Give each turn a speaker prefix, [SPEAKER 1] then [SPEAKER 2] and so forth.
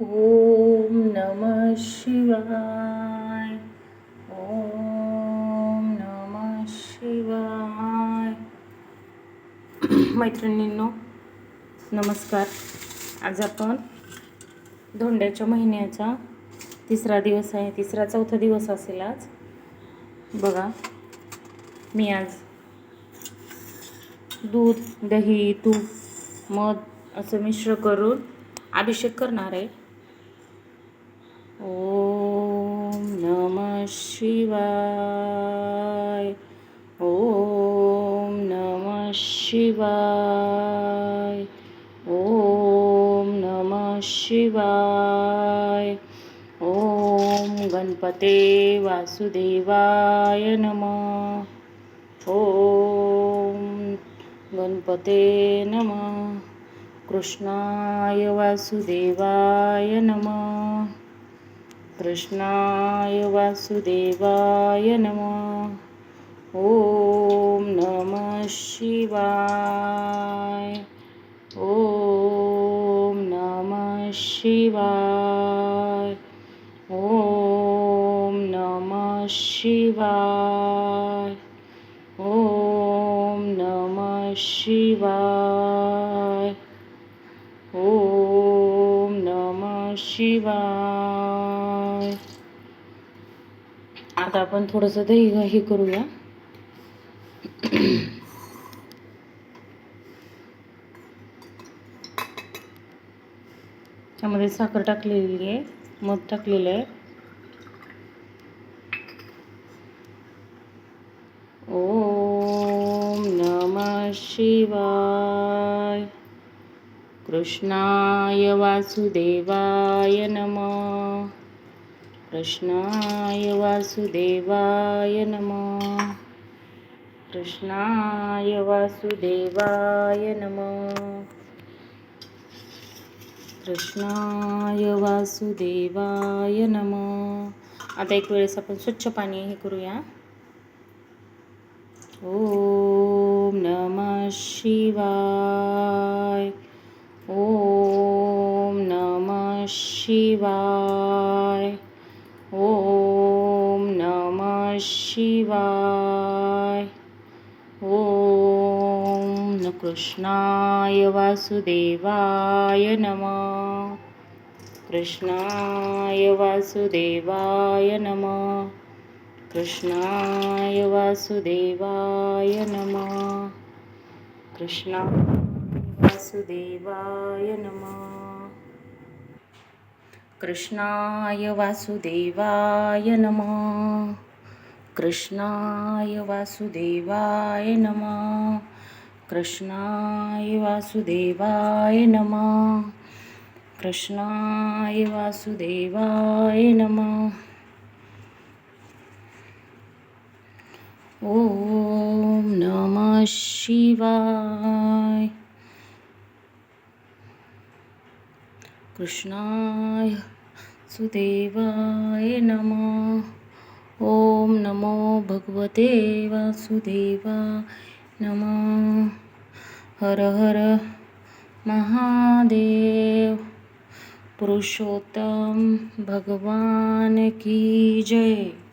[SPEAKER 1] ओम नमः शिवाय. ओम नमः शिवाय. मैत्रिणींनो नमस्कार. आज आपण धोंड्याच्या महिन्याचा तिसरा दिवस आहे. चौथा दिवस असेल आज. बघा, मी आज दूध, दही, तूप, मध असं मिश्र करून अभिषेक करणार आहे. ओम नमः शिवाय. ओम नमः शिवाय. ओम नमः शिवाय. ओम गणपते वासुदेवाय नमः. ओम गणपते नमः. कृष्णाय वासुदेवाय नमः. कृष्णाय वासुदेवाय नमः. ओम नमः शिवाय. ओम नमः शिवाय. ओम नमः शिवाय. ओम नमः शिवाय. ओम नमः शिवाय. आता आपण थोडंसं दही हे करूया. त्यामध्ये साखर टाकलेली आहे, मध टाकलेलं आहे. ओम नमः शिवाय. कृष्णाय वासुदेवाय नमः. कृष्णाय वासुदेवाय नमः. कृष्णाय वासुदेवाय नमः. कृष्णाय वासुदेवाय नमः. आता एक वेळेस आपण स्वच्छ पाणी हे करूया. ओम नमः शिवाय. ओम नमः शिवाय. ओम नमः शिवाय. ओम कृष्णाय वासुदेवाय नमः. कृष्णाय वासुदेवाय नमः. कृष्णाय वासुदेवाय नमः. कृष्णाय वासुदेवाय नमः. कृष्णाय वासुदेवाय नमः. कृष्णाय वासुदेवाय नमः. कृष्णाय वासुदेवाय नमः. कृष्णाय वासुदेवाय नमः. ओम नमः शिवाय. कृष्णाय वासुदेवाय नमः. ओम नमो भगवते वासुदेवाय नमः. हर हर महादेव. पुरुषोत्तम भगवान की जय.